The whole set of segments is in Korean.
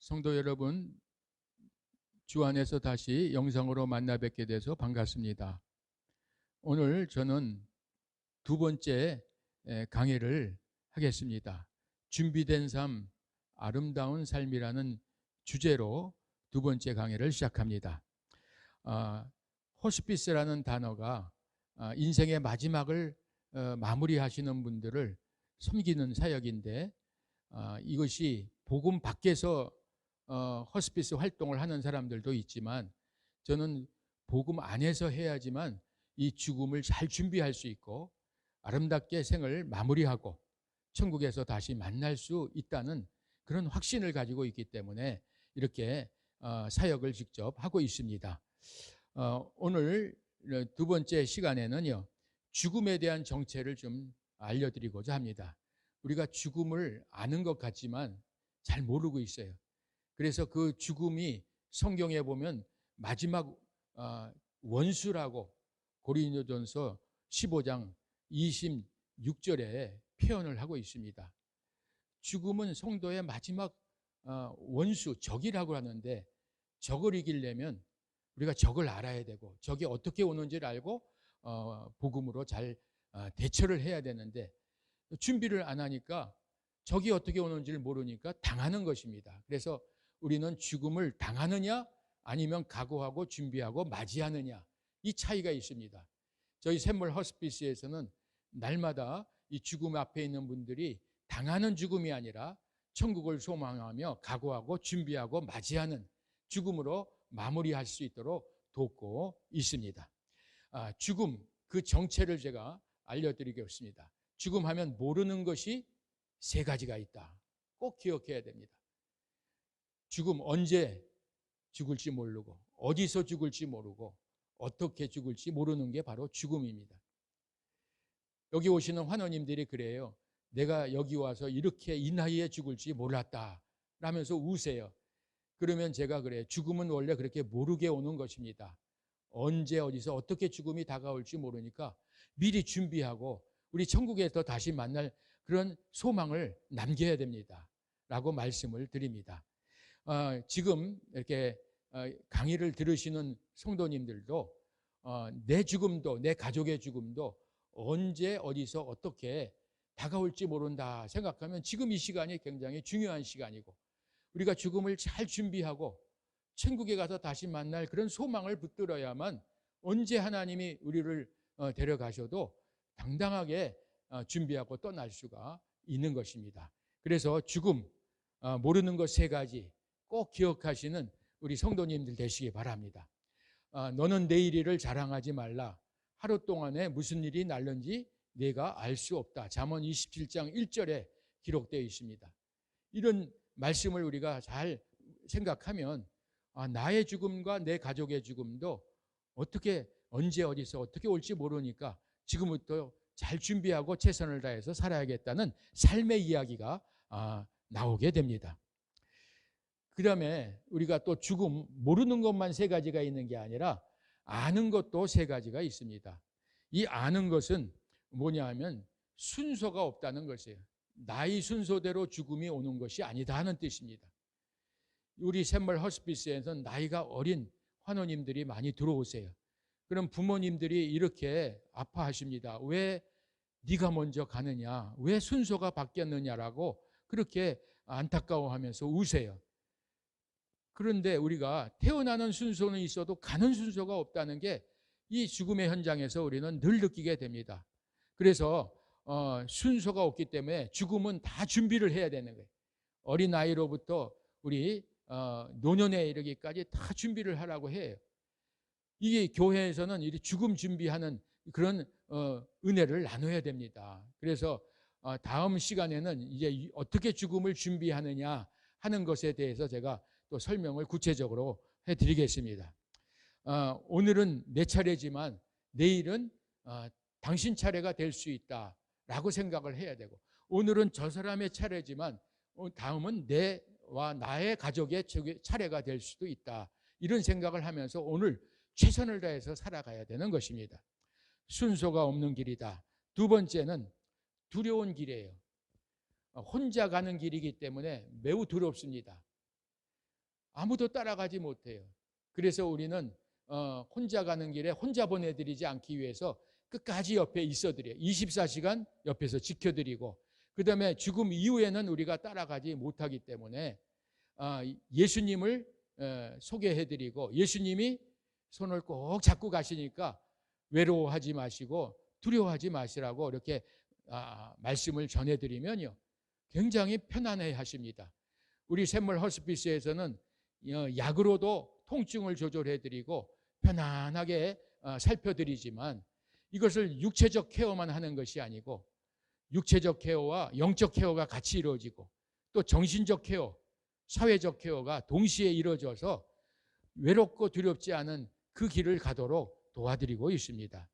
성도 여러분, 주 안에서 다시 영상으로 만나 뵙게 돼서 반갑습니다. 오늘 저는 두 번째 강의를 하겠습니다. 준비된 삶, 아름다운 삶이라는 주제로 두 번째 강의를 시작합니다. 호스피스라는 단어가 인생의 마지막을 마무리하시는 분들을 섬기는 사역인데, 이것이 복음 밖에서 호스피스 활동을 하는 사람들도 있지만, 저는 복음 안에서 해야지만 이 죽음을 잘 준비할 수 있고 아름답게 생을 마무리하고 천국에서 다시 만날 수 있다는 그런 확신을 가지고 있기 때문에 이렇게 사역을 직접 하고 있습니다. 오늘 두 번째 시간에는요, 죽음에 대한 정체를 좀 알려드리고자 합니다. 우리가 죽음을 아는 것 같지만 잘 모르고 있어요. 그래서 그 죽음이 성경에 보면 마지막 원수라고 고린도전서 15장 26절에 표현을 하고 있습니다. 죽음은 성도의 마지막 원수, 적이라고 하는데, 적을 이기려면 우리가 적을 알아야 되고 적이 어떻게 오는지를 알고 복음으로 잘 대처를 해야 되는데, 준비를 안 하니까 적이 어떻게 오는지를 모르니까 당하는 것입니다. 그래서 우리는 죽음을 당하느냐 아니면 각오하고 준비하고 맞이하느냐, 이 차이가 있습니다. 저희 샘물 호스피스에서는 날마다 이 죽음 앞에 있는 분들이 당하는 죽음이 아니라 천국을 소망하며 각오하고 준비하고 맞이하는 죽음으로 마무리할 수 있도록 돕고 있습니다. 죽음, 그 정체를 제가 알려드리겠습니다. 죽음하면 모르는 것이 세 가지가 있다. 꼭 기억해야 됩니다. 죽음, 언제 죽을지 모르고 어디서 죽을지 모르고 어떻게 죽을지 모르는 게 바로 죽음입니다. 여기 오시는 환우님들이 그래요. 내가 여기 와서 이렇게 이 나이에 죽을지 몰랐다 라면서 우세요. 그러면 제가 그래요. 죽음은 원래 그렇게 모르게 오는 것입니다. 언제 어디서 어떻게 죽음이 다가올지 모르니까 미리 준비하고 우리 천국에서 다시 만날 그런 소망을 남겨야 됩니다 라고 말씀을 드립니다. 지금 이렇게 강의를 들으시는 성도님들도 내 죽음도, 내 가족의 죽음도 언제 어디서 어떻게 다가올지 모른다 생각하면 지금 이 시간이 굉장히 중요한 시간이고, 우리가 죽음을 잘 준비하고 천국에 가서 다시 만날 그런 소망을 붙들어야만 언제 하나님이 우리를 데려가셔도 당당하게 준비하고 떠날 수가 있는 것입니다. 그래서 죽음, 모르는 것 세 가지 꼭 기억하시는 우리 성도님들 되시기 바랍니다. 너는 내일 일을 자랑하지 말라. 하루 동안에 무슨 일이 날는지 내가 알 수 없다. 잠언 27장 1절에 기록되어 있습니다. 이런 말씀을 우리가 잘 생각하면 나의 죽음과 내 가족의 죽음도 어떻게, 언제 어디서 어떻게 올지 모르니까 지금부터 잘 준비하고 최선을 다해서 살아야겠다는 삶의 이야기가 나오게 됩니다. 그 다음에 우리가 또 죽음, 모르는 것만 세 가지가 있는 게 아니라 아는 것도 세 가지가 있습니다. 이 아는 것은 뭐냐 하면 순서가 없다는 것이에요. 나이 순서대로 죽음이 오는 것이 아니다 하는 뜻입니다. 우리 샘물 호스피스에서는 나이가 어린 환우님들이 많이 들어오세요. 그럼 부모님들이 이렇게 아파하십니다. 왜 네가 먼저 가느냐, 왜 순서가 바뀌었느냐라고 그렇게 안타까워하면서 우세요. 그런데 우리가 태어나는 순서는 있어도 가는 순서가 없다는 게 이 죽음의 현장에서 우리는 늘 느끼게 됩니다. 그래서 순서가 없기 때문에 죽음은 다 준비를 해야 되는 거예요. 어린아이로부터 우리 노년에 이르기까지 다 준비를 하라고 해요. 이게 교회에서는 이 죽음 준비하는 그런 은혜를 나눠야 됩니다. 그래서 다음 시간에는 이제 어떻게 죽음을 준비하느냐 하는 것에 대해서 제가 또 설명을 구체적으로 해드리겠습니다. 오늘은 내 차례지만 내일은 당신 차례가 될 수 있다라고 생각을 해야 되고, 오늘은 저 사람의 차례지만 다음은 내와 나의 가족의 차례가 될 수도 있다, 이런 생각을 하면서 오늘 최선을 다해서 살아가야 되는 것입니다. 순서가 없는 길이다. 두 번째는 두려운 길이에요. 혼자 가는 길이기 때문에 매우 두렵습니다. 아무도 따라가지 못해요. 그래서 우리는 혼자 가는 길에 혼자 보내드리지 않기 위해서 끝까지 옆에 있어드려요. 24시간 옆에서 지켜드리고, 그 다음에 죽음 이후에는 우리가 따라가지 못하기 때문에 예수님을 소개해드리고, 예수님이 손을 꼭 잡고 가시니까 외로워하지 마시고 두려워하지 마시라고 이렇게 말씀을 전해드리면요, 굉장히 편안해 하십니다. 우리 샘물 호스피스에서는 약으로도 통증을 조절해드리고 편안하게 살펴드리지만, 이것을 육체적 케어만 하는 것이 아니고 육체적 케어와 영적 케어가 같이 이루어지고 또 정신적 케어, 사회적 케어가 동시에 이루어져서 외롭고 두렵지 않은 그 길을 가도록 도와드리고 있습니다.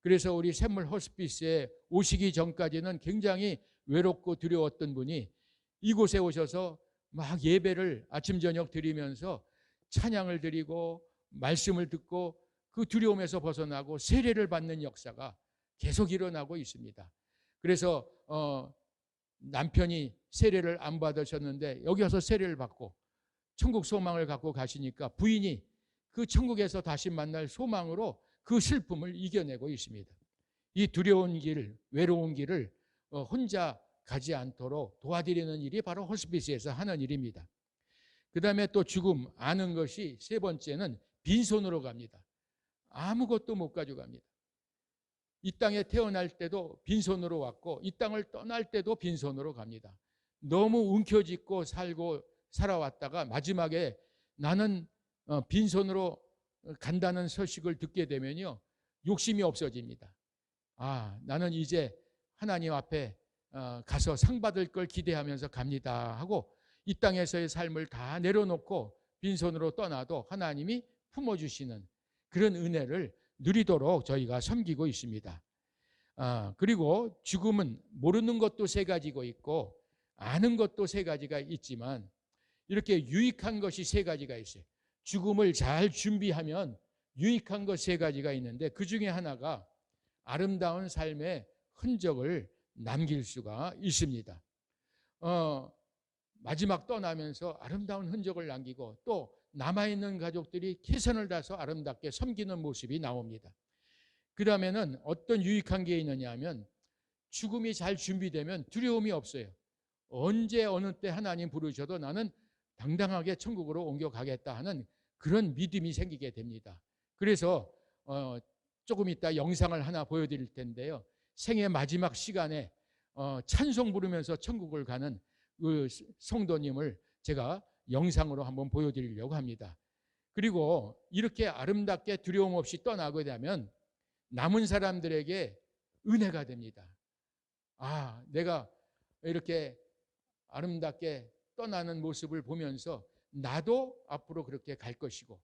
그래서 우리 샘물 호스피스에 오시기 전까지는 굉장히 외롭고 두려웠던 분이 이곳에 오셔서 막 예배를 아침 저녁 드리면서 찬양을 드리고 말씀을 듣고 그 두려움에서 벗어나고 세례를 받는 역사가 계속 일어나고 있습니다. 그래서 남편이 세례를 안 받으셨는데 여기 와서 세례를 받고 천국 소망을 갖고 가시니까 부인이 그 천국에서 다시 만날 소망으로 그 슬픔을 이겨내고 있습니다. 이 두려운 길, 외로운 길을 혼자 가지 않도록 도와드리는 일이 바로 호스피스에서 하는 일입니다. 그 다음에 또 죽음 아는 것이 세 번째는 빈손으로 갑니다. 아무것도 못 가져갑니다. 이 땅에 태어날 때도 빈손으로 왔고 이 땅을 떠날 때도 빈손으로 갑니다. 너무 움켜쥐고 살아왔다가 마지막에 나는 빈손으로 간다는 소식을 듣게 되면요, 욕심이 없어집니다. 나는 이제 하나님 앞에 가서 상 받을 걸 기대하면서 갑니다 하고 이 땅에서의 삶을 다 내려놓고 빈손으로 떠나도 하나님이 품어주시는 그런 은혜를 누리도록 저희가 섬기고 있습니다. 그리고 죽음은 모르는 것도 세 가지가 있고 아는 것도 세 가지가 있지만 이렇게 유익한 것이 세 가지가 있어요. 죽음을 잘 준비하면 유익한 것 세 가지가 있는데 그 중에 하나가 아름다운 삶의 흔적을 남길 수가 있습니다. 마지막 떠나면서 아름다운 흔적을 남기고 또 남아있는 가족들이 최선을 다해서 아름답게 섬기는 모습이 나옵니다. 그 다음에는 어떤 유익한 게 있느냐 하면 죽음이 잘 준비되면 두려움이 없어요. 언제 어느 때 하나님 부르셔도 나는 당당하게 천국으로 옮겨가겠다 하는 그런 믿음이 생기게 됩니다. 그래서 조금 이따 영상을 하나 보여드릴 텐데요, 생애 마지막 시간에 찬송 부르면서 천국을 가는 그 성도님을 제가 영상으로 한번 보여드리려고 합니다. 그리고 이렇게 아름답게 두려움 없이 떠나게 되면 남은 사람들에게 은혜가 됩니다. 내가 이렇게 아름답게 떠나는 모습을 보면서 나도 앞으로 그렇게 갈 것이고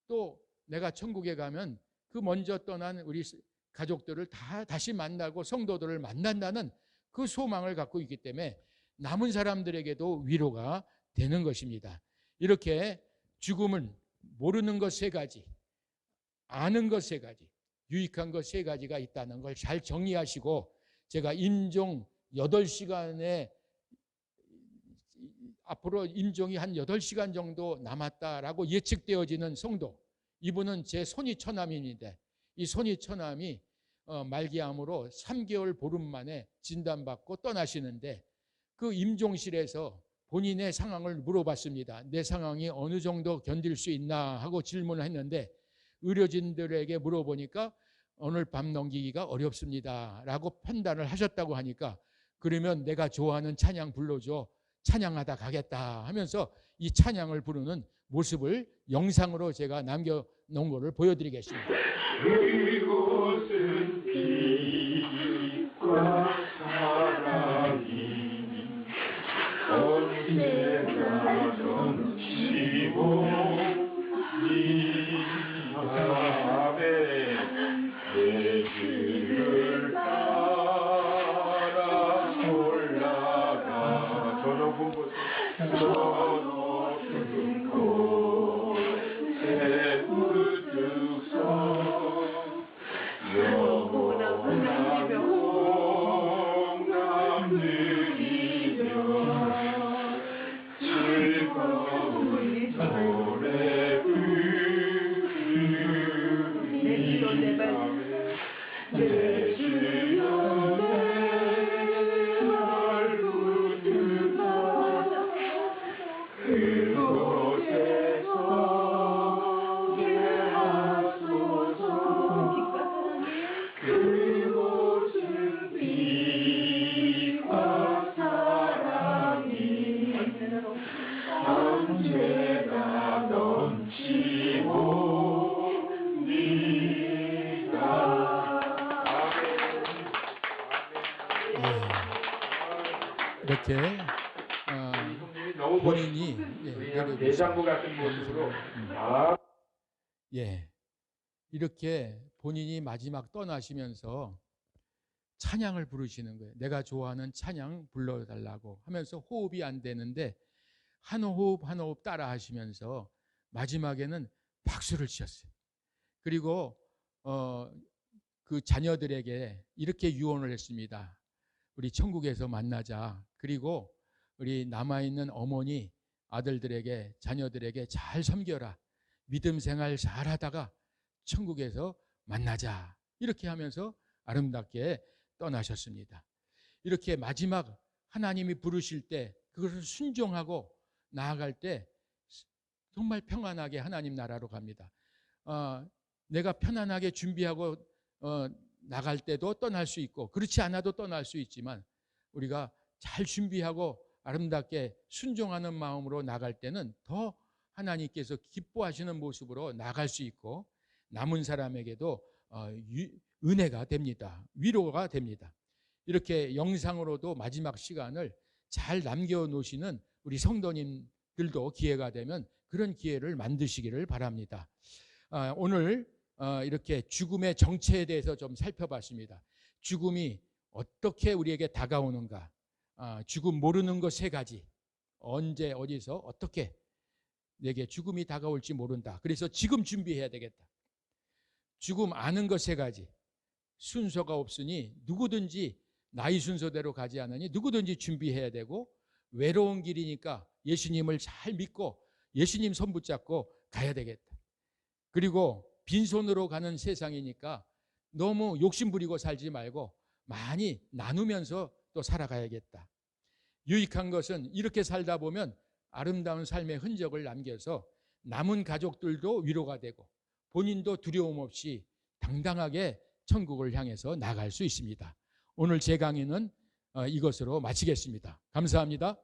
또 내가 천국에 가면 그 먼저 떠난 우리 가족들을 다시 만나고 성도들을 만난다는 그 소망을 갖고 있기 때문에 남은 사람들에게도 위로가 되는 것입니다. 이렇게 죽음은 모르는 것 세 가지, 아는 것 세 가지, 유익한 것 세 가지가 있다는 걸 잘 정리하시고, 제가 임종 8시간에 앞으로 임종이 한 8시간 정도 남았다라고 예측되어지는 성도, 이분은 제 손위처남입니다. 이 손위처남이 말기암으로 3개월 보름 만에 진단받고 떠나시는데 그 임종실에서 본인의 상황을 물어봤습니다. 내 상황이 어느 정도 견딜 수 있나 하고 질문을 했는데 의료진들에게 물어보니까 오늘 밤 넘기기가 어렵습니다 라고 판단을 하셨다고 하니까, 그러면 내가 좋아하는 찬양 불러줘, 찬양하다 가겠다 하면서 이 찬양을 부르는 모습을 영상으로 제가 남겨놓은 것을 보여드리겠습니다. 그곳은 빛과 사랑이 언제나 넘치고 네 앞에 내 길을 따라 올라가 저 높은 곳에 우뚝 서 영원한 영남 누리며 즐거운 이렇게 형님이 너무 본인이 그냥 대장부 같은 모습으로 이렇게 본인이 마지막 떠나시면서 찬양을 부르시는 거예요. 내가 좋아하는 찬양 불러달라고 하면서 호흡이 안 되는데 한 호흡 한 호흡 따라 하시면서 마지막에는 박수를 치셨어요. 그리고 그 자녀들에게 이렇게 유언을 했습니다. 우리 천국에서 만나자. 그리고 우리 남아있는 어머니 아들들에게 자녀들에게 잘 섬겨라. 믿음 생활 잘 하다가 천국에서 만나자. 이렇게 하면서 아름답게 떠나셨습니다. 이렇게 마지막 하나님이 부르실 때 그것을 순종하고 나아갈 때 정말 평안하게 하나님 나라로 갑니다. 내가 편안하게 준비하고 나갈 때도 떠날 수 있고 그렇지 않아도 떠날 수 있지만 우리가 잘 준비하고 아름답게 순종하는 마음으로 나갈 때는 더 하나님께서 기뻐하시는 모습으로 나갈 수 있고 남은 사람에게도 은혜가 됩니다. 위로가 됩니다. 이렇게 영상으로도 마지막 시간을 잘 남겨놓으시는 우리 성도님들도 기회가 되면 그런 기회를 만드시기를 바랍니다. 오늘 이렇게 죽음의 정체에 대해서 좀 살펴봤습니다. 죽음이 어떻게 우리에게 다가오는가. 죽음 모르는 것 세 가지. 언제 어디서 어떻게 내게 죽음이 다가올지 모른다. 그래서 지금 준비해야 되겠다. 죽음 아는 것 세 가지. 순서가 없으니 누구든지 나이 순서대로 가지 않으니 누구든지 준비해야 되고 외로운 길이니까 예수님을 잘 믿고 예수님 손 붙잡고 가야 되겠다. 그리고 빈손으로 가는 세상이니까 너무 욕심부리고 살지 말고 많이 나누면서 또 살아가야겠다. 유익한 것은 이렇게 살다 보면 아름다운 삶의 흔적을 남겨서 남은 가족들도 위로가 되고 본인도 두려움 없이 당당하게 천국을 향해서 나갈 수 있습니다. 오늘 제 강의는 이것으로 마치겠습니다. 감사합니다.